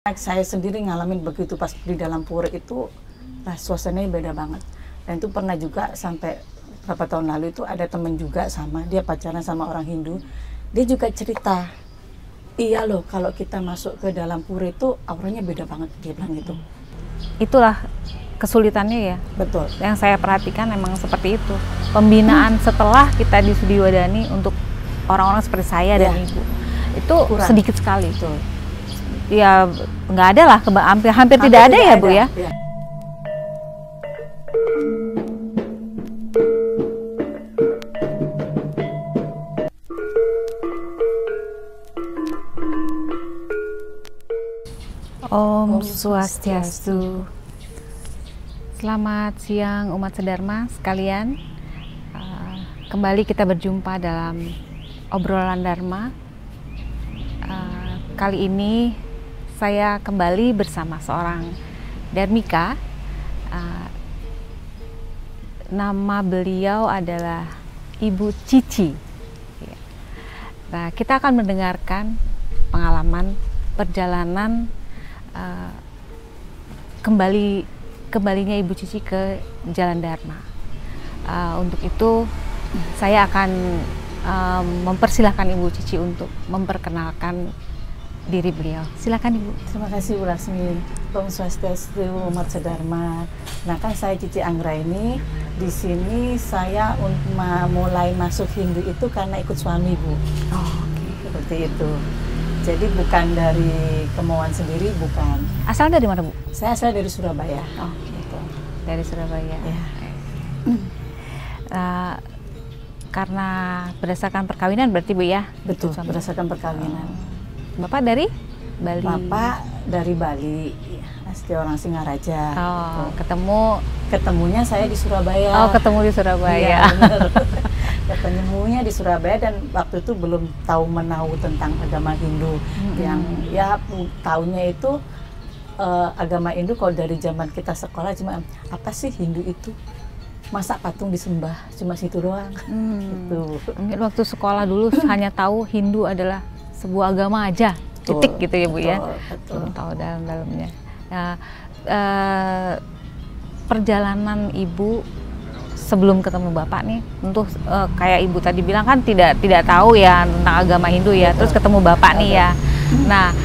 Saya sendiri ngalamin begitu pas di dalam pura itu, nah suasananya beda banget. Dan itu pernah juga sampai beberapa tahun lalu itu ada temen juga sama, dia pacaran sama orang Hindu. Dia juga cerita, iya loh kalau kita masuk ke dalam pura itu auranya beda banget, dia bilang gitu. Itulah kesulitannya ya. Betul. Yang saya perhatikan memang seperti itu. Pembinaan setelah kita di Sudi Wadani untuk orang-orang seperti saya dan ibu itu kurang. Sedikit sekali. Betul. Ya nggak ada lah, hampir tidak ada ya Bu ya. Om Swastiastu. Selamat siang umat sedharma sekalian. Kembali kita berjumpa dalam obrolan Dharma. Kali ini saya kembali bersama seorang Dharmika. Nama beliau adalah Ibu Cici. Nah, kita akan mendengarkan pengalaman perjalanan kembalinya Ibu Cici ke Jalan Dharma. Untuk itu saya akan mempersilahkan Ibu Cici untuk memperkenalkan diri beliau. Silakan Ibu. Terima kasih Bu Lasmi. Om Swastiastu, umat sedharma. Nah kan saya Cici Anggraini. Di sini saya mulai masuk Hindu itu karena ikut suami Bu. Oh, okay. Seperti itu. Jadi bukan dari kemauan sendiri, bukan. Asal dari mana Bu? Saya asal dari Surabaya. Oh, gitu. Dari Surabaya. Ya. Karena berdasarkan perkawinan berarti Bu ya? Betul, berdasarkan perkawinan. Bapak dari Bali? Bapak dari Bali, asli orang Singaraja. Oh, gitu. Ketemunya saya di Surabaya. Oh, ketemu di Surabaya. Iya, ketemunya di Surabaya dan waktu itu belum tahu tentang agama Hindu. Yang ya tahunya itu agama Hindu kalau dari zaman kita sekolah cuma apa sih Hindu itu? Masa patung disembah, cuma situ doang. Gitu. Mungkin waktu sekolah dulu hanya tahu Hindu adalah sebuah agama aja, titik gitu ya Bu ya. Belum tahu dalam-dalamnya. Nah, perjalanan Ibu sebelum ketemu Bapak nih, tentu kayak Ibu tadi bilang kan tidak tahu ya tentang agama Hindu ya. Terus ketemu Bapak nih ya. Nah,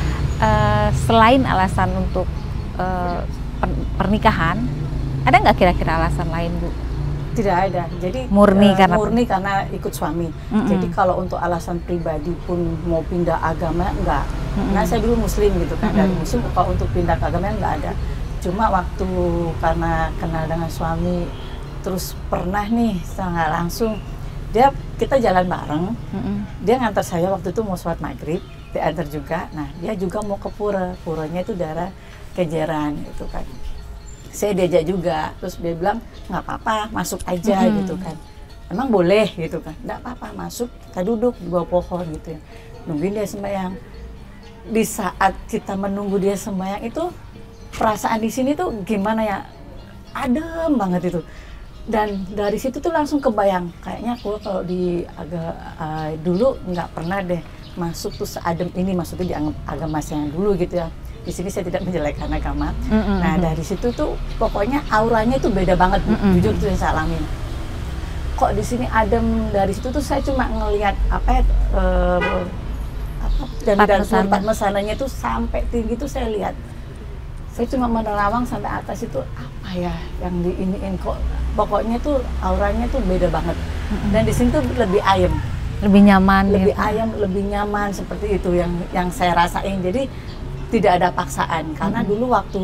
selain alasan untuk pernikahan, ada nggak kira-kira alasan lain Bu? Tidak ada. Jadi murni karena ikut suami. Jadi kalau untuk alasan pribadi pun mau pindah agama enggak. Nah saya dulu Muslim gitu kan, dari Muslim kalau untuk pindah ke agama enggak ada. Cuma waktu karena kenal dengan suami, terus pernah nih sangat langsung kita jalan bareng. Dia ngantar saya waktu itu mau sholat maghrib, diantar juga. Nah dia juga mau ke puranya itu daerah Kejeran gitu kan. Saya diajak juga, terus dia bilang nggak apa-apa masuk aja gitu kan, emang boleh gitu kan, nggak apa-apa masuk, kita duduk di bawah pohon gitu ya, nungguin dia sembahyang. Di saat kita menunggu dia sembahyang itu perasaan di sini tuh gimana ya, adem banget itu, dan dari situ tuh langsung kebayang kayaknya aku kalau di dulu nggak pernah deh masuk tuh seadem ini, maksudnya di agama saya yang dulu gitu ya. Di sini saya tidak menjelekkan agama. Nah dari situ tuh pokoknya auranya itu beda banget, jujur tuh yang saya alamin. Kok di sini adem, dari situ tuh saya cuma ngelihat dan tempat mesananya tuh sampai tinggi tuh saya lihat. Saya cuma menerawang sampai atas itu apa ya yang diiniin, kok pokoknya tuh auranya tuh beda banget. Dan di sini tuh lebih ayem. Lebih nyaman. Lebih ayem, lebih nyaman, seperti itu yang saya rasain. Jadi tidak ada paksaan, karena dulu waktu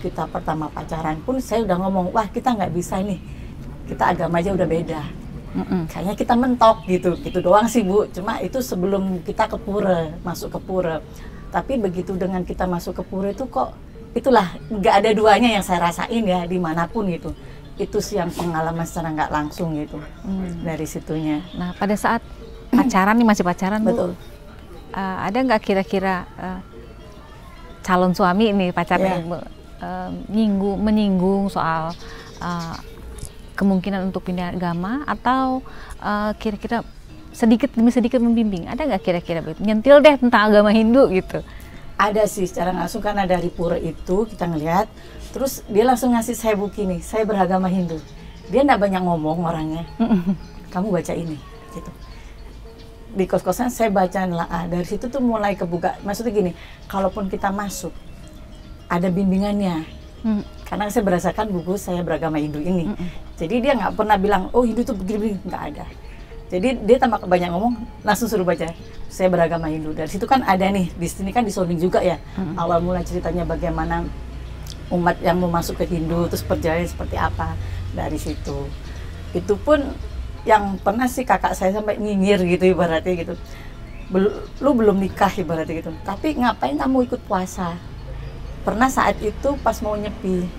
kita pertama pacaran pun saya udah ngomong, wah kita nggak bisa nih, kita agama aja udah beda, kayaknya kita mentok gitu doang sih Bu. Cuma itu sebelum kita ke pura, masuk ke pura. Tapi begitu dengan kita masuk ke pura itu kok, itulah nggak ada duanya yang saya rasain ya dimanapun gitu. Itu sih yang pengalaman secara nggak langsung gitu dari situnya. Nah pada saat pacaran nih, masih pacaran Betul. Bu, ada nggak kira-kira calon suami ini pacarnya Ibu menyinggung soal kemungkinan untuk pindah agama, atau kira-kira sedikit demi sedikit membimbing? Ada nggak kira-kira nyentil deh tentang agama Hindu gitu? Ada sih secara langsung, karena dari pura itu kita ngelihat, terus dia langsung ngasih saya buku nih, saya beragama Hindu. Dia nggak banyak ngomong orangnya, kamu baca ini, gitu. Di kos-kosan saya baca nelaah, dari situ tuh mulai kebuka. Maksudnya gini, kalaupun kita masuk, ada bimbingannya. Karena saya berdasarkan buku saya beragama Hindu ini. Jadi dia nggak pernah bilang, oh Hindu tuh begini-begini, nggak ada. Jadi dia tambah banyak ngomong, langsung suruh baca saya beragama Hindu. Dari situ kan ada nih, di sini kan disounding juga ya. Awal mula ceritanya bagaimana umat yang mau masuk ke Hindu, terus perjalanan seperti apa dari situ. Itu pun yang pernah sih kakak saya sampai nyinyir gitu ibaratnya gitu. Lu belum nikah ibaratnya gitu. Tapi ngapain kamu ikut puasa? Pernah saat itu pas mau nyepi.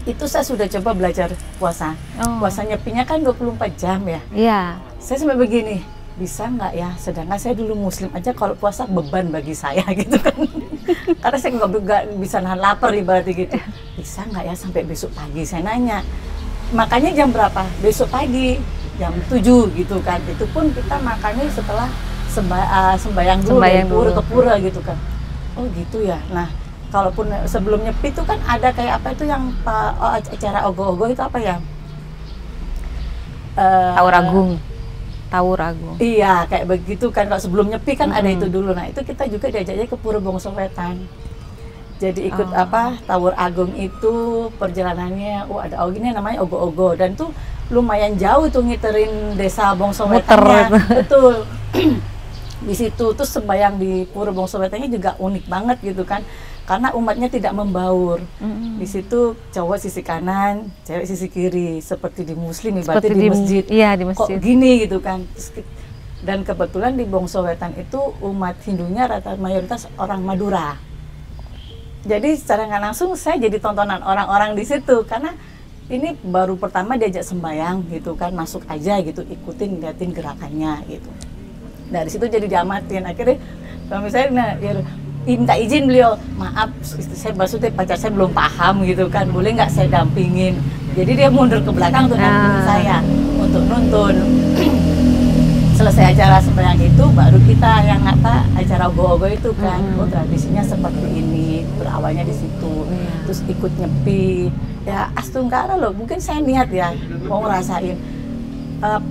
Itu saya sudah coba belajar puasa. Puasa nyepinya kan 24 jam ya. Iya. Saya sampai begini, bisa nggak ya? Sedangkan saya dulu muslim aja, kalau puasa beban bagi saya gitu kan. Karena saya nggak bisa nahan lapar ibaratnya gitu. Bisa nggak ya sampai besok pagi? Saya nanya. Makanya jam berapa? Besok pagi, jam 7 gitu kan. Itu pun kita makannya setelah sembayang dulu, dari pura ke pura gitu kan. Oh gitu ya. Nah, kalaupun sebelum nyepi itu kan ada kayak apa itu yang acara ogoh-ogoh itu apa ya? Tawur Agung. Tawur Agung. Iya, kayak begitu kan. Kalau sebelum nyepi kan ada itu dulu. Nah, itu kita juga diajaknya ke Pura Bongso Wetan. Jadi ikut Tawur Agung itu perjalanannya, ada gini namanya ogoh-ogoh, dan tuh lumayan jauh tuh ngiterin desa Bongso Wetannya. Betul. Di situ terus sembahyang di Pura Bongso Wetannya juga unik banget gitu kan. Karena umatnya tidak membaur. Di situ cowok sisi kanan, cewek sisi kiri, seperti di muslim ibaratnya di masjid. Iya, di masjid. Kok gini gitu kan. Dan kebetulan di Bongso Wetan itu umat Hindunya mayoritas orang Madura. Jadi secara nggak langsung saya jadi tontonan orang-orang di situ, karena ini baru pertama diajak sembahyang gitu kan, masuk aja gitu, ikutin, liatin gerakannya gitu. Dari situ jadi diamatin. Akhirnya suami saya minta izin beliau, maaf saya maksudnya pacar saya belum paham gitu kan, boleh nggak saya dampingin. Jadi dia mundur ke belakang untuk dampingin saya, untuk nuntun. Selesai acara sembahyang itu baru kita yang acara ogoh-ogoh itu kan. Oh, tradisinya seperti ini, berawalnya di situ. Terus ikut nyepi. Ya astungkara loh, mungkin saya niat ya mau ngerasain.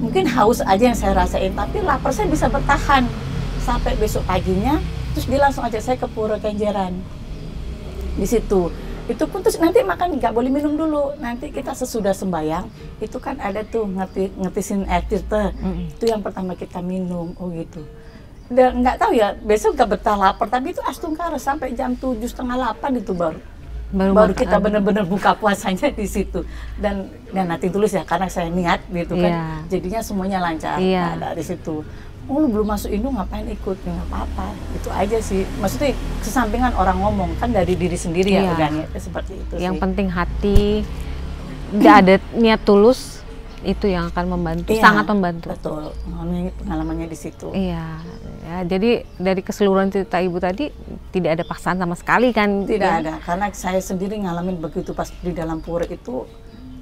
Mungkin haus aja yang saya rasain, tapi lapar saya bisa bertahan sampai besok paginya. Terus dia langsung ajak saya ke Pura Kenjeran. Di situ. Itu pun terus nanti makan nggak boleh minum dulu. Nanti kita sesudah sembahyang, itu kan ada tuh ngetisin air tirta. Itu yang pertama kita minum. Oh gitu. Dan nggak tahu ya, besok nggak betah lapar. Tapi itu astungkara sampai jam 7:30-8 itu baru kita benar-benar buka puasanya di situ. Dan nanti tulis ya, karena saya niat gitu kan. Jadinya semuanya lancar. Ada di situ. Oh, lu belum masuk Hindu ngapain ikut? Ya, nggak apa-apa, itu aja sih. Maksudnya kesampingan orang ngomong kan dari diri sendiri ya udah niatnya seperti itu. Yang sih. penting hati, ada niat tulus, itu yang akan membantu, sangat membantu. Betul, pengalamannya di situ. Iya, ya, jadi dari keseluruhan cerita Ibu tadi tidak ada paksaan sama sekali kan? Tidak ada, karena saya sendiri ngalamin begitu pas di dalam pura itu,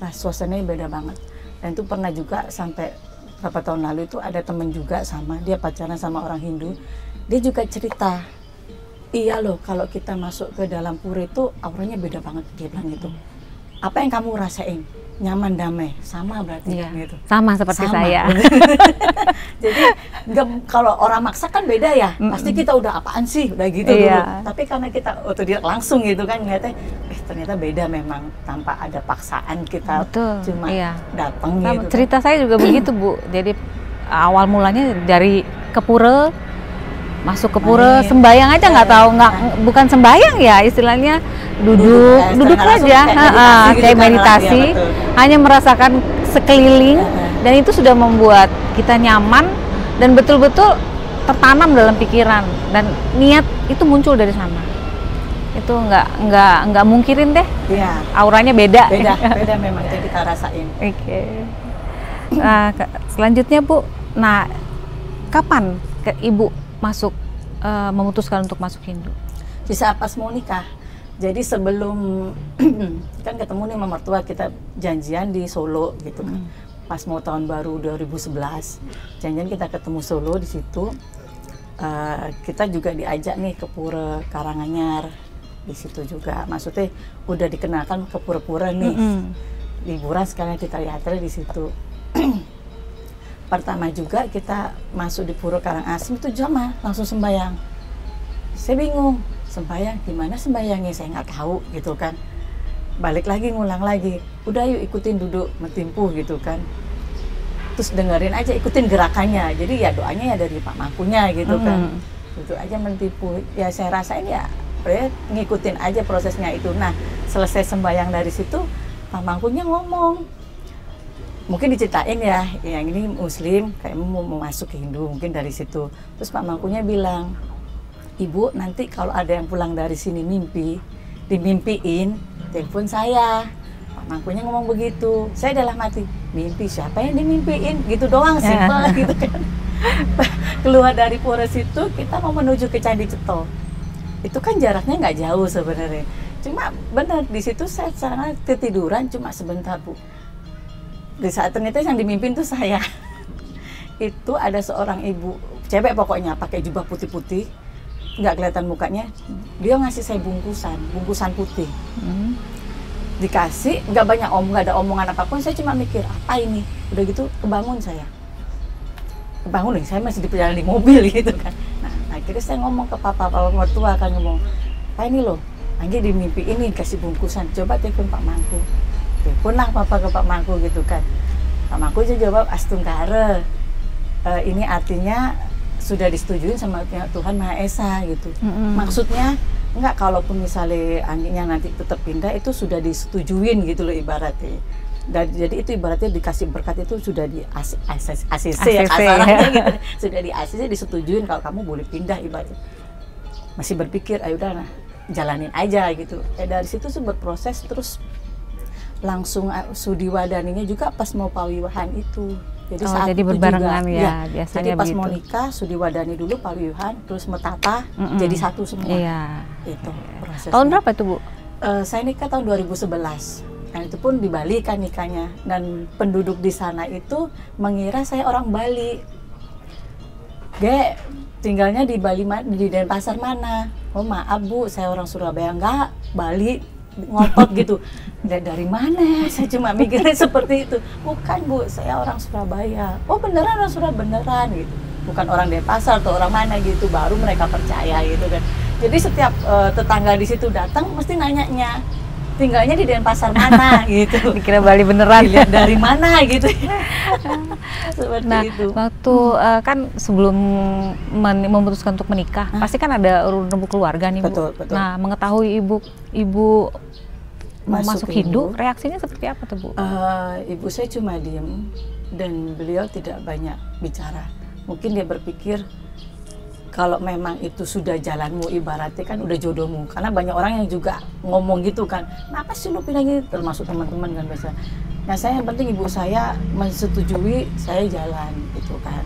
suasananya beda banget. Dan itu pernah juga sampai beberapa tahun lalu itu ada temen juga sama, dia pacaran sama orang Hindu, dia juga cerita, iya loh kalau kita masuk ke dalam pura itu auranya beda banget, dia bilang gitu. Apa yang kamu rasain? Nyaman, damai, sama berarti gitu. Sama seperti saya. Jadi kalau orang maksa kan beda ya, pasti kita udah apaan sih, udah gitu dulu. Tapi karena kita otodidak langsung gitu kan, ngeliatnya, ternyata beda memang, tanpa ada paksaan kita. Cuma datang gitu. Cerita saya juga begitu Bu, jadi awal mulanya dari ke pura, masuk ke pura, sembayang aja nggak tahu, bukan sembayang ya istilahnya, duduk aja, kayak meditasi, hanya merasakan sekeliling, dan itu sudah membuat kita nyaman dan betul-betul tertanam dalam pikiran, dan niat itu muncul dari sana. Itu nggak mungkirin deh, auranya beda memang yang kita rasain. Nah, selanjutnya Bu, nah kapan Ibu memutuskan untuk masuk Hindu? Di saat pas mau nikah. Jadi sebelum kan ketemu nih sama mertua, kita janjian di Solo gitu kan. Pas mau tahun baru 2011, janjian kita ketemu Solo di situ. kita juga diajak nih ke Pura Karanganyar. Di situ juga, maksudnya udah dikenalkan ke pura-pura nih. Liburan sekalian kita lihat di situ. Pertama juga kita masuk di Pura Karangasem itu jamaah langsung sembahyang. Saya bingung, sembahyang gimana sembahyangnya, saya nggak tahu gitu kan. Balik lagi ngulang lagi, udah yuk ikutin duduk mentimpuh gitu kan. Terus dengerin aja, ikutin gerakannya. Jadi ya doanya ya dari Pak Mangkunya gitu kan. Duduk aja mentimpuh. Ya saya rasain ya ngikutin aja prosesnya itu. Nah selesai sembahyang dari situ, Pak Mangkunya ngomong, mungkin diceritain ya, yang ini Muslim kayak mau masuk ke Hindu mungkin dari situ. Terus Pak Mangkunya bilang, Ibu nanti kalau ada yang pulang dari sini mimpi, dimimpiin, telepon saya. Pak Mangkunya ngomong begitu. Saya dalam hati, mimpi siapa yang dimimpiin? Gitu doang, simpel gitu kan. Keluar dari pura situ, kita mau menuju ke Candi Ceto. Itu kan jaraknya nggak jauh sebenarnya. Cuma benar di situ saya sangat ketiduran cuma sebentar, Bu. Di saat ternyata yang dimimpin tuh saya. Itu ada seorang ibu, cewek pokoknya, pakai jubah putih-putih, nggak kelihatan mukanya. Dia ngasih saya bungkusan putih. Dikasih, nggak banyak nggak ada omongan apapun. Saya cuma mikir apa ini. Udah gitu kebangun saya. Kebangun nih, saya masih di perjalanan di mobil gitu kan. Nah, akhirnya saya ngomong ke papa mertua kan, ngomong, Pak ini loh, Anggi di mimpi ini kasih bungkusan. Coba telepon Pak Mangku. Teleponlah papa ke Pak Mangku gitu kan. Pak Mangku aja jawab Astungkara. Ini artinya sudah disetujui sama Tuhan Maha Esa gitu. Maksudnya enggak, kalaupun misalnya Angginya nanti tetap pindah itu sudah disetujuin gitu loh ibaratnya. Dan jadi itu ibaratnya dikasih berkat itu sudah di ACC ya kasarannya gitu. Sudah di ACC disetujuin kalau kamu boleh pindah ibaratnya. Masih berpikir, ayo udah nah, jalanin aja gitu. Dari situ berproses terus langsung Sudiwadaninya juga pas mau pawiwahan itu. Jadi saat jadi berbarengan juga, ya biasanya. Jadi pas begitu. mau nikah Sudiwadani dulu pawiwahan terus metata jadi satu semua. Iya. Itu prosesnya. Tahun berapa itu, Bu? Saya nikah tahun 2011. Dan itu pun di Bali kan nikahnya. Dan penduduk di sana itu mengira saya orang Bali. Tinggalnya di Bali, di Denpasar mana? Oh maaf Bu, saya orang Surabaya. Enggak, Bali, ngotot gitu. Dari mana? Saya cuma mikirnya seperti itu. Bukan Bu, saya orang Surabaya. Oh beneran orang Surabaya, beneran gitu. Bukan orang Denpasar atau orang mana gitu. Baru mereka percaya gitu kan. Jadi setiap tetangga di situ datang mesti nanyanya, tinggalnya di Denpasar mana gitu. Dikira Bali beneran. Dilihat dari mana gitu. Seperti nah, itu. Waktu kan sebelum memutuskan untuk menikah, pasti kan ada urun keluarga nih, Bu. Betul. Nah, mengetahui ibu mau masuk Hindu, reaksinya seperti apa tuh, Bu? Ibu saya cuma diem dan beliau tidak banyak bicara. Mungkin dia berpikir kalau memang itu sudah jalanmu, ibaratnya kan udah jodohmu. Karena banyak orang yang juga ngomong gitu kan, kenapa sih lu pindah gitu, termasuk teman-teman kan biasa. Nah saya yang penting ibu saya menyetujui saya jalan gitu kan.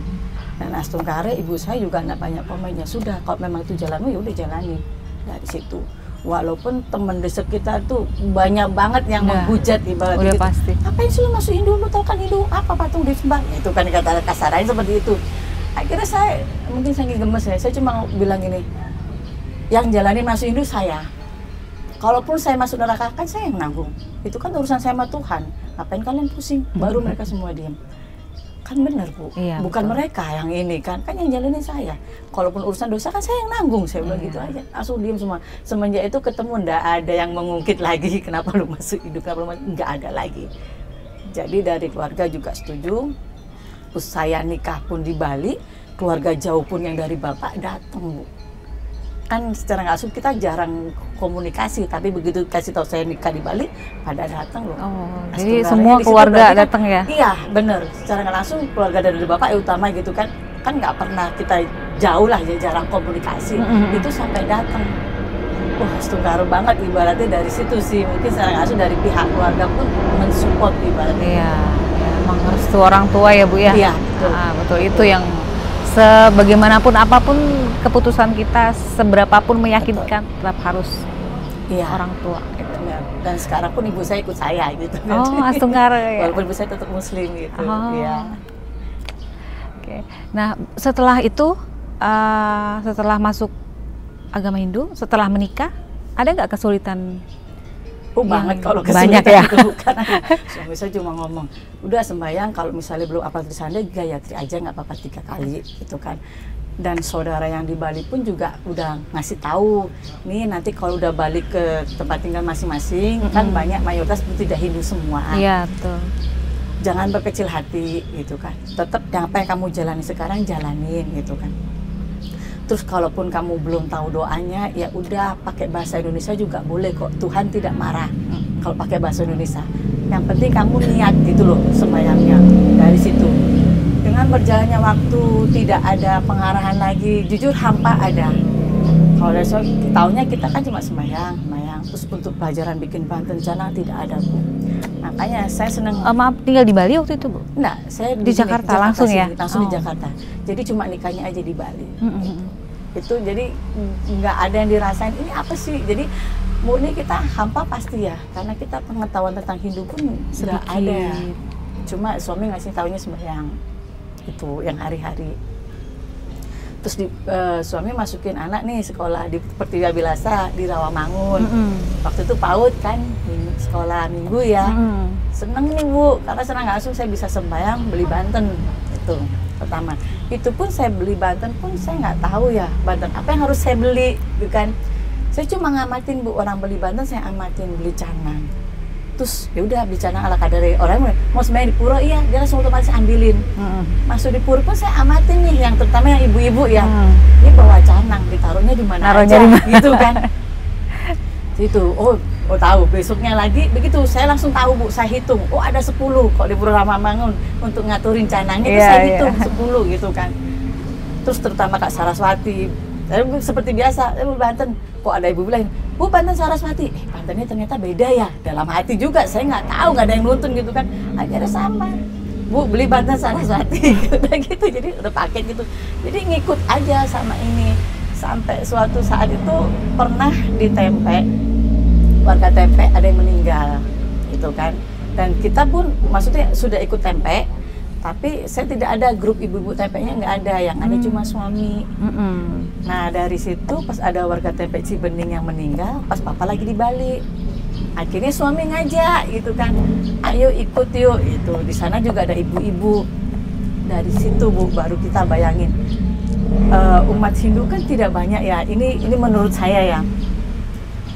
Dan Astungkara ibu saya juga nggak banyak komennya. Sudah kalau memang itu jalanmu ya udah jalani dari situ. Walaupun teman di sekitar tuh banyak banget yang menghujat ibaratnya udah gitu. Pasti. Ngapain sih lu masuk Hindu, lu tau kan Hindu apa patung disembah? Itu kan kata kasarannya seperti itu. Akhirnya saya, mungkin saking gemes ya, saya cuma bilang gini, yang jalani masuk Hindu saya. Kalaupun saya masuk neraka, kan saya yang nanggung. Itu kan urusan saya sama Tuhan. Ngapain kalian pusing? Baru mereka semua diam. Kan benar Bu, iya, bukan betul. mereka yang ini kan yang jalanin saya. Kalaupun urusan dosa kan saya yang nanggung, saya bilang gitu aja. Langsung diam semua. Semenjak itu ketemu ndak ada yang mengungkit lagi, kenapa lu masuk Hindu, kenapa lu masuk, nggak ada lagi. Jadi dari keluarga juga setuju. Terus saya nikah pun di Bali, keluarga jauh pun yang dari bapak datang Bu. Kan secara nggak langsung kita jarang komunikasi, tapi begitu kasih tahu saya nikah di Bali, pada datang loh. Jadi semua keluarga datang ya? Iya bener, secara nggak langsung keluarga dari bapak utama gitu kan nggak pernah kita jauh lah ya, jarang komunikasi. Itu sampai datang. Wah Astungkara banget ibaratnya dari situ sih, mungkin secara nggak langsung dari pihak keluarga pun mensupport ibaratnya. Iya. Emang restu orang tua ya Bu ya? Iya betul. Betul, itu yang sebagaimanapun apapun keputusan kita, seberapapun meyakinkan, tetap harus orang tua gitu. Ya. Dan sekarang pun ibu saya ikut saya gitu. Oh Astungkara ya? Walaupun ibu saya tetap muslim gitu. Iya. Oke. Nah setelah itu setelah masuk agama Hindu, setelah menikah, ada nggak kesulitan? Banget kalau banyak kesulitan ya. itu, karena suami saya cuma ngomong, udah sembahyang kalau misalnya belum apal Trisanda, Gayatri aja nggak apa-apa 3 kali gitu kan. Dan saudara yang di Bali pun juga udah ngasih tahu, nih nanti kalau udah balik ke tempat tinggal masing-masing, kan banyak mayoritas tidak Hindu semua. Iya, betul. Jangan berkecil hati gitu kan. Tetap apa yang kamu jalani sekarang jalanin gitu kan. Terus kalaupun kamu belum tahu doanya, ya udah pakai bahasa Indonesia juga boleh kok. Tuhan tidak marah kalau pakai bahasa Indonesia. Yang penting kamu niat gitu loh sembahyangnya dari situ. Dengan berjalannya waktu, tidak ada pengarahan lagi. Jujur hampa ada. Kalau dari soal tahunya kita kan cuma sembahyang. Terus untuk pelajaran bikin bahan rencana tidak ada, Bu. Makanya saya senang. Maaf, tinggal di Bali waktu itu, Bu? Enggak, saya di Jakarta langsung sini, ya? Langsung di Jakarta. Jadi cuma nikahnya aja di Bali. Itu jadi nggak ada yang dirasain ini apa sih. Jadi murni kita hampa pasti ya, karena kita pengetahuan tentang Hindu pun sudah ada. Cuma suami ngasih taunya sembahyang itu yang hari-hari. Terus suami masukin anak nih sekolah di Pertiwi Abilasa di Rawamangun. Waktu itu PAUD kan, sekolah minggu ya. Seneng nih Bu, karena senang langsung saya bisa sembahyang beli Banten itu pertama. Itu pun saya beli Banten pun saya nggak tahu ya Banten apa yang harus saya beli, bukan. Saya cuma ngamatin Bu, orang beli Banten saya amatin beli canang. Terus ya udah beli canang ala kadare, orang mau sembahyang di pura, iya dia langsung otomatis ambilin. Masuk di pura pun saya amatin nih, yang terutama yang ibu-ibu ya, ini bawa canang, ditaruhnya di mana aja gitu kan. Itu oh tahu, besoknya lagi begitu saya langsung tahu Bu, saya hitung, oh ada 10 kok di Pura Rawamangun untuk ngaturin canangnya itu saya hitung 10 gitu kan. Terus terutama Kak Saraswati, seperti biasa, Banten, kok ada ibu bilang, Bu Banten Saraswati, Bantennya ternyata beda ya. Dalam hati juga, saya nggak tahu, nggak ada yang nuntun gitu kan. Akhirnya sama, Bu beli Banten Saraswati, udah gitu, jadi udah paket gitu. Jadi ngikut aja sama ini. Sampai suatu saat itu pernah di Tempe, warga Tempe ada yang meninggal, gitu kan. Dan kita pun maksudnya sudah ikut Tempe, tapi saya tidak ada grup ibu-ibu Tempe-nya, nggak ada, yang ada cuma suami. Nah dari situ pas ada warga Tempe Cibening yang meninggal, pas papa lagi di Bali, akhirnya suami ngajak gitu kan, ayo ikut yuk, itu di sana juga ada ibu-ibu. Dari situ Bu baru kita bayangin, umat Hindu kan tidak banyak ya, ini menurut saya ya.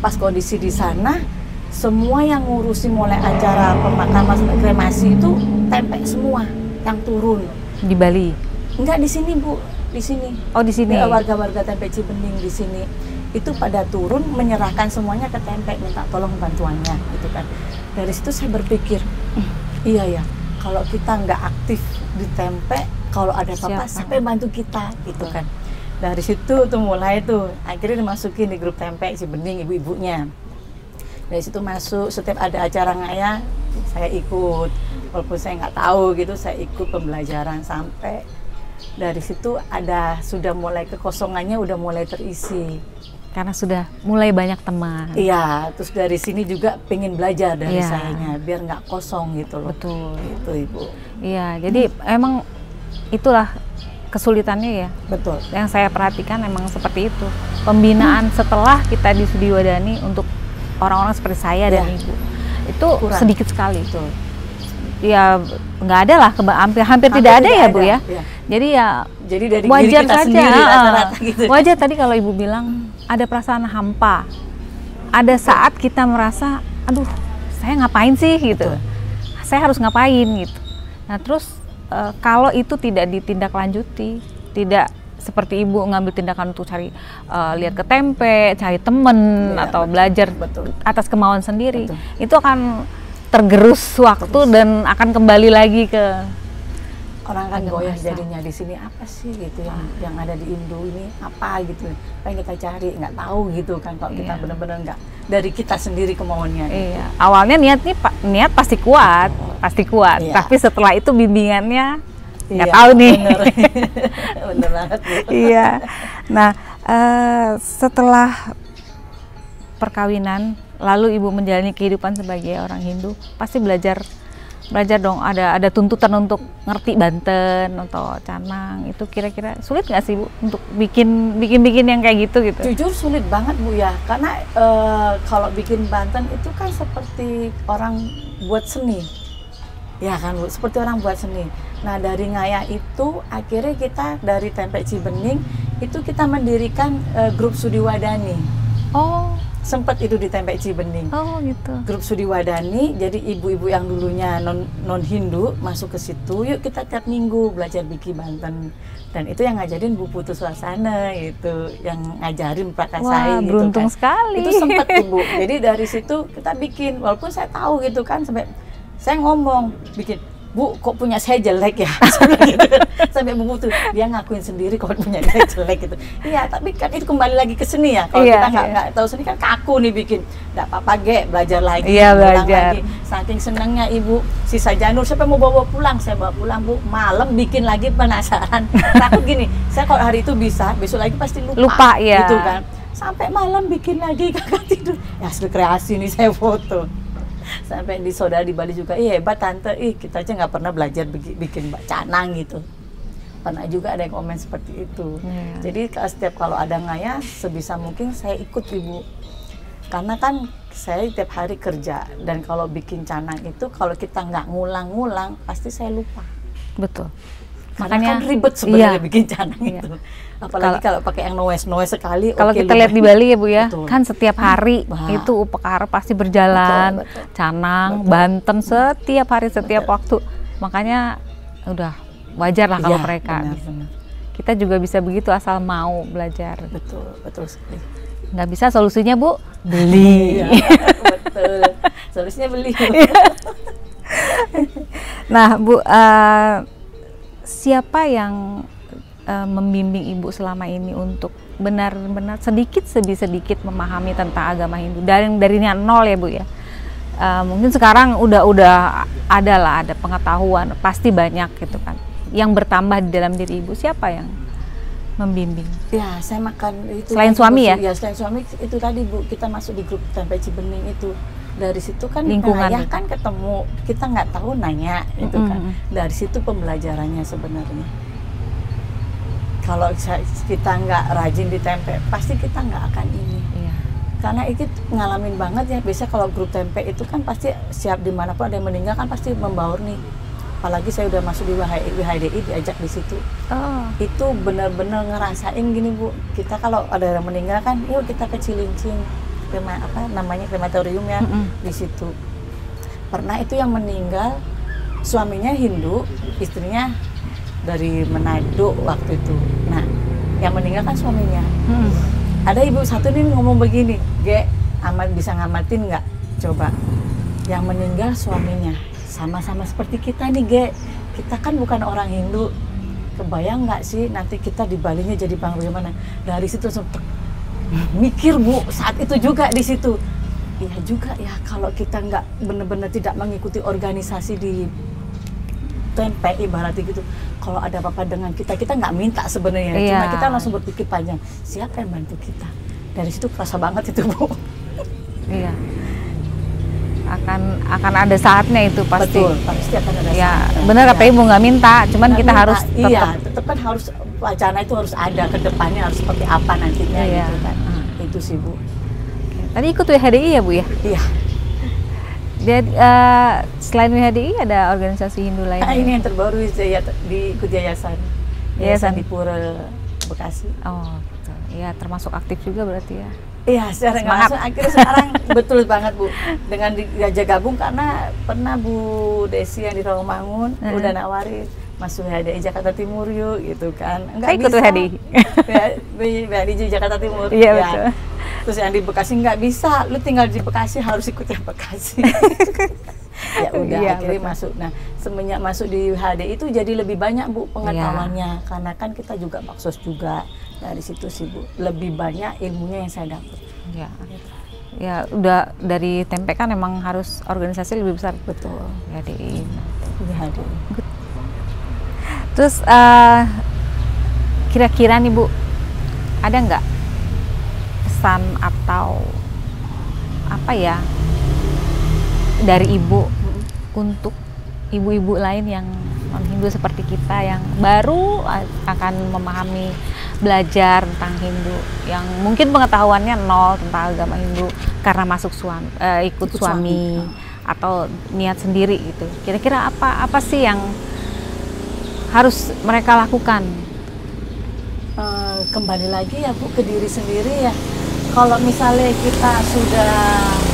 Pas kondisi di sana, semua yang ngurusi mulai acara pemakaman sampai kremasi itu Tempe semua yang turun. Di Bali? Enggak, di sini Bu, di sini. Oh di sini? Warga-warga Tempe Cibening di sini itu pada turun menyerahkan semuanya ke Tempe, minta tolong bantuannya gitu kan. Dari situ saya berpikir, iya ya, kalau kita nggak aktif di Tempe, kalau ada apa-apa siapa yang bantu kita gitu kan. Dari situ tuh mulai tuh akhirnya dimasukin di grup Tempe Cibening ibu-ibunya. Dari situ masuk, setiap ada acara ngaya saya ikut, walaupun saya nggak tahu gitu, saya ikut pembelajaran sampai dari situ sudah mulai kekosongannya udah mulai terisi. Karena sudah mulai banyak teman. Iya, terus dari sini juga pengen belajar dari sayanya, biar nggak kosong gitu loh. Betul. Itu Ibu. Iya, jadi emang itulah kesulitannya ya. Betul. Yang saya perhatikan emang seperti itu. Pembinaan setelah kita di Studi Wadani untuk orang-orang seperti saya dan Ibu itu kurang. Sedikit sekali. Betul. Ya nggak ada lah, hampir tidak ada ya Bu ya. Jadi ya dari wajar diri kita saja. Sendiri, rata-rata gitu. Wajar tadi kalau Ibu bilang ada perasaan hampa. Ada saat kita merasa, aduh saya ngapain sih gitu. Betul. Saya harus ngapain gitu. Nah terus kalau itu tidak ditindaklanjuti, tidak seperti Ibu ngambil tindakan untuk cari lihat ke Tempe, cari temen atau belajar atas kemauan sendiri, itu akan tergerus waktu dan akan kembali lagi ke orang kan goyah jadinya di sini apa sih gitu yang ada di Indo ini apa gitu, apa yang kita cari nggak tahu gitu kan kalau kita benar-benar nggak dari kita sendiri kemauannya. Iya. Awalnya niat pasti kuat, tapi setelah itu bimbingannya nggak tahu nih. Bener banget. Iya. Nah setelah perkawinan lalu Ibu menjalani kehidupan sebagai orang Hindu, pasti belajar belajar dong, ada tuntutan untuk ngerti Banten atau Canang, itu kira-kira sulit nggak sih Bu untuk bikin yang kayak gitu? Jujur sulit banget Bu ya, karena kalau bikin Banten itu kan seperti orang buat seni, ya kan Bu, seperti orang buat seni. Nah dari ngayah itu akhirnya kita dari Tempe Cibening itu kita mendirikan grup Sudiwadani. Oh. Sempat itu di Tempe Cibening. Oh gitu. Grup Sudiwadani, jadi ibu-ibu yang dulunya non Hindu masuk ke situ. Yuk kita tiap minggu belajar bikin Banten. Dan itu yang ngajarin Bu Putu Suasana, itu yang ngajarin Prakasai. Wah, gitu beruntung kan. sekali. Itu sempat Bu. Jadi dari situ kita bikin, walaupun saya tahu gitu kan, sampai saya ngomong bikin, Bu, kok punya saya jelek ya? Sampai Bu Putu, dia ngakuin sendiri kok punya dia jelek gitu. Iya, tapi kan itu kembali lagi ke seni ya. Kalau kita nggak tahu seni kan kaku nih bikin. Nggak apa-apa, belajar lagi. Iya, belajar. Lagi. Saking senangnya Ibu, sisa janur, siapa mau bawa pulang? Saya bawa pulang Bu, malam bikin lagi penasaran. Takut gini, saya kalau hari itu bisa, besok lagi pasti lupa. Lupa ya. Gitu kan. Sampai malam bikin lagi, kakak tidur. Ya hasil kreasi nih saya foto. Sampai di saudara di Bali juga, hebat tante, kita aja nggak pernah belajar bikin canang gitu. Pernah juga ada yang komen seperti itu. Jadi setiap kalau ada ngayah, sebisa mungkin saya ikut Ibu. Karena kan saya tiap hari kerja, dan kalau bikin canang itu kalau kita nggak ngulang-ngulang, pasti saya lupa. Betul. Makanya kan ribet sebenarnya bikin canang itu. Apalagi kalau pakai yang noise sekali. Kalau kita lihat di Bali ya Bu ya, betul. Kan setiap hari itu upekara pasti berjalan, betul. Canang, betul. Banten setiap hari, setiap waktu. Makanya udah wajar lah kalau mereka. Benar. Kita juga bisa begitu asal mau belajar. Betul sekali. Nggak bisa solusinya Bu, beli. Betul. Solusinya beli. Nah Bu, siapa yang membimbing Ibu selama ini untuk benar-benar sedikit memahami tentang agama Hindu darinya nol ya Bu ya? Mungkin sekarang udah ada pengetahuan, pasti banyak gitu kan. Yang bertambah di dalam diri Ibu, siapa yang membimbing? Ya, saya makan itu. Selain suami ya? Ya, selain suami itu tadi Bu, kita masuk di grup Tempe Cibening itu. Dari situ kan lingkungan ngayah kan ketemu, kita nggak tahu nanya itu kan. Dari situ pembelajarannya sebenarnya. Kalau kita nggak rajin di tempe, pasti kita nggak akan ini. Iya. Karena itu ngalamin banget ya. Biasanya kalau grup tempe itu kan pasti siap dimanapun ada yang meninggal kan pasti membaur nih. Apalagi saya udah masuk di WHDI diajak di situ. Oh. Itu benar-benar ngerasain gini Bu. Kita kalau ada yang meninggal kan, yuk kita ke Cilincing. Krematorium ya di situ. Pernah itu yang meninggal suaminya Hindu, istrinya dari Manado waktu itu. Nah, yang meninggal kan suaminya. Ada ibu satu nih ngomong begini, bisa ngamatin nggak? Coba. Yang meninggal suaminya, sama-sama seperti kita nih kita kan bukan orang Hindu. Kebayang nggak sih nanti kita di Balinya jadi bagaimana? Dari situ sempat mikir Bu, saat itu juga di situ. Iya juga ya, kalau kita nggak benar-benar tidak mengikuti organisasi di tempe ibaratnya gitu. Kalau ada apa-apa dengan kita nggak minta sebenarnya. Cuma kita langsung berpikir panjang, siapa yang bantu kita? Dari situ kerasa banget itu Bu. Iya. Akan ada saatnya itu pasti. Betul, pasti akan ada saatnya. Benar kata Ibu, nggak minta, cuman kita harus tetap kan harus wacana itu harus ada ke depannya, harus seperti apa nantinya gitu kan. Itu sih Bu. Tadi ikut WHDI ya Bu ya? Iya. Dia selain WHDI ada organisasi Hindu lain? Ini yang terbaru ikut yayasan di Pura Bekasi. Oh, betul. Ya termasuk aktif juga berarti ya? Iya, secara nggak langsung akhirnya sekarang betul banget Bu. Dengan diajak gabung karena pernah Bu Desi yang di Rawamangun udah nawarin masuk WHDI Jakarta Timur yuk gitu kan. Saya ikut WHDI. WHDI Jakarta Timur. Iya betul. Terus yang di Bekasi nggak bisa, lu tinggal di Bekasi harus ikut yang Bekasi. Ya udah akhirnya masuk. Nah semenjak masuk di WHDI itu jadi lebih banyak Bu pengetahuannya, karena kan kita juga baksos juga. Dari situ sih Bu, lebih banyak ilmunya yang saya dapat. Ya, ya udah dari tempe kan emang harus organisasi lebih besar. Betul. WHDI. Terus kira-kira nih Bu, ada nggak pesan atau apa ya dari Ibu untuk ibu-ibu lain yang non-Hindu seperti kita yang baru akan memahami belajar tentang Hindu, yang mungkin pengetahuannya nol tentang agama Hindu karena masuk ikut suami atau niat sendiri gitu. Kira-kira apa sih yang harus mereka lakukan? Kembali lagi ya Bu, ke diri sendiri ya. Kalau misalnya kita sudah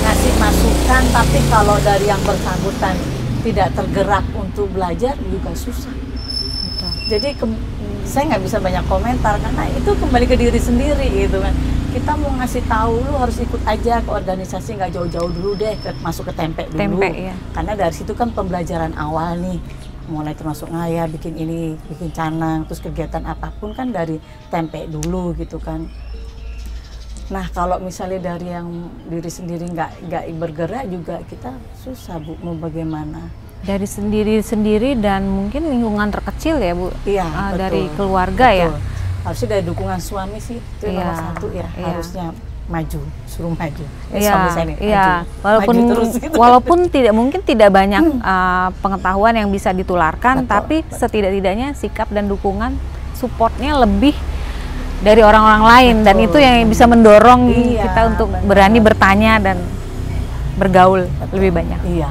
ngasih masukan, tapi kalau dari yang bersangkutan tidak tergerak untuk belajar juga susah. Betul. Jadi saya nggak bisa banyak komentar karena itu kembali ke diri sendiri gitu kan. Kita mau ngasih tahu lu harus ikut aja ke organisasi, nggak jauh-jauh dulu deh masuk ke Tempe dulu. Ya. Karena dari situ kan pembelajaran awal nih. Mulai termasuk ngayah, bikin ini, bikin canang, terus kegiatan apapun kan dari Tempe dulu gitu kan. Nah kalau misalnya dari yang diri sendiri nggak bergerak juga kita susah Bu, mau bagaimana? Dari sendiri dan mungkin lingkungan terkecil ya Bu? Iya, betul. Dari keluarga betul. ya? Harusnya dari dukungan suami sih, itu nomor satu ya, harusnya maju, suruh maju. Walaupun tidak banyak pengetahuan yang bisa ditularkan, tapi setidak-tidaknya sikap dan dukungan, supportnya lebih dari orang-orang lain, dan itu yang bisa mendorong kita untuk berani bertanya dan bergaul lebih banyak. Iya.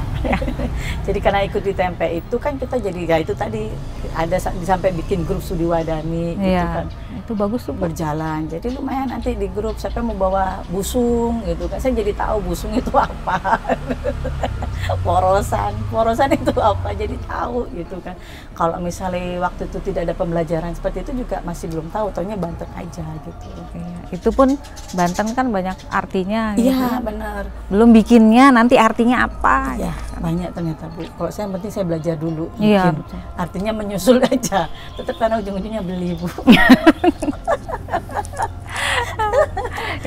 Jadi karena ikut di Tempe itu kan kita jadi ya itu tadi ada sampai bikin grup studi wadani gitu kan. Itu bagus tuh berjalan. Jadi lumayan nanti di grup siapa mau bawa busung gitu kan. Saya jadi tahu busung itu apa. Porosan itu apa, jadi tahu gitu kan. Kalau misalnya waktu itu tidak ada pembelajaran seperti itu juga masih belum tahu, taunya Banten aja gitu. Iya, itu pun Banten kan banyak artinya. Iya, benar. Belum bikinnya nanti artinya apa? Ya, banyak ternyata Bu. Kalau saya yang penting saya belajar dulu. Iya. Artinya menyusul aja. Tetap karena ujung-ujungnya beli Bu.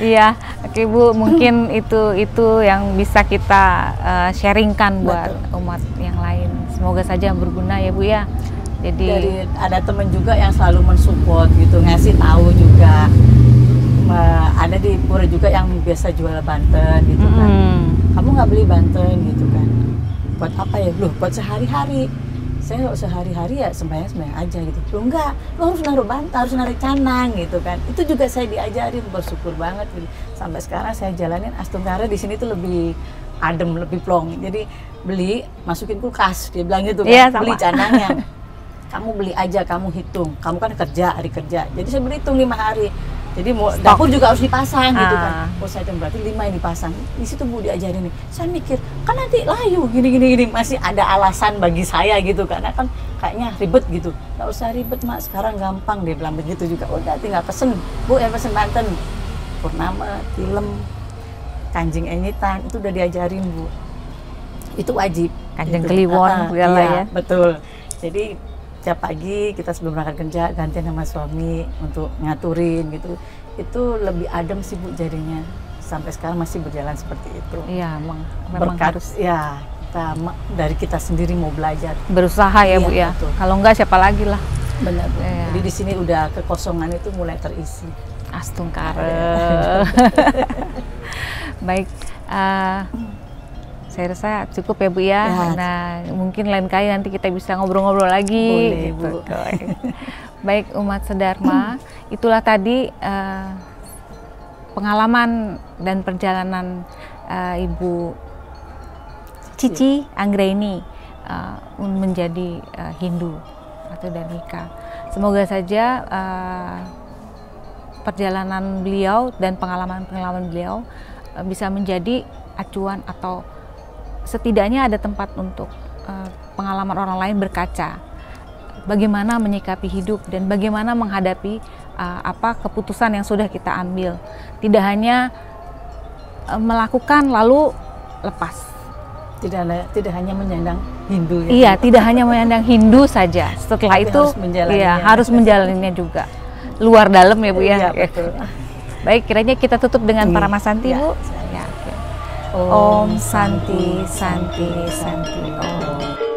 Iya, oke Bu, mungkin itu yang bisa kita sharingkan buat umat yang lain. Semoga saja berguna ya Bu ya. Jadi dari ada teman juga yang selalu mensupport gitu, ngasih tahu juga. Ada di Pura juga yang biasa jual Banten gitu kan. Kamu nggak beli Banten gitu kan? Buat apa ya? Loh, buat sehari-hari. Saya nggak sehari-hari ya sembahyang aja gitu. Loh enggak, lo harus naruh bantal, harus naruh canang gitu kan. Itu juga saya diajarin, bersyukur banget gitu. Sampai sekarang saya jalanin Astungkara di sini tuh lebih adem, lebih plong. Jadi beli, masukin kulkas, dia bilang gitu kan. Iya, beli canangnya. Kamu beli aja, kamu hitung. Kamu kan kerja, hari kerja. Jadi saya berhitung 5 hari. Jadi mau dapur juga harus dipasang gitu kan. Oh saya berarti 5 yang dipasang. Di situ Bu diajarin nih. Saya mikir, kan nanti layu gini. Masih ada alasan bagi saya gitu. Karena kan kayaknya ribet gitu. Gak usah ribet Mak, sekarang gampang. Dia bilang begitu juga. Udah tinggal pesen. Bu yang pesen Banten. Purnama, Tilem, Kanjeng Enyitan. Itu udah diajarin Bu. Itu wajib. Kanjeng gitu. Kliwon segala ya. Betul. Jadi tiap pagi kita sebelum berangkat kerja gantian sama suami untuk ngaturin gitu. Itu lebih adem sih Bu jadinya. Sampai sekarang masih berjalan seperti itu. Iya, memang harus. Ya, dari kita sendiri mau belajar. Berusaha ya Bu ya. Betul. Kalau enggak siapa lagi lah. Benar Bu. Ya. Jadi di sini udah kekosongan itu mulai terisi. Astungkara. Baik. Saya rasa cukup ya Bu ya. Nah, mungkin lain kali nanti kita bisa ngobrol-ngobrol lagi. Boleh, gitu. Bu. Baik umat Sedharma, itulah tadi pengalaman dan perjalanan Ibu Cici Anggraini menjadi Hindu atau Dharmika. Semoga saja perjalanan beliau dan pengalaman-pengalaman beliau bisa menjadi acuan atau setidaknya ada tempat untuk pengalaman orang lain berkaca bagaimana menyikapi hidup dan bagaimana menghadapi apa keputusan yang sudah kita ambil. Tidak hanya melakukan lalu lepas. Tidak hanya menyandang Hindu. Ya, iya, tidak hanya menyandang Hindu saja. Setelah itu harus menjalaninya juga. Luar dalam ya Bu ya. Iya, betul. Baik, kiranya kita tutup dengan Paramasanti Bu. Ya, okay. Om Santi Santi Santi Om.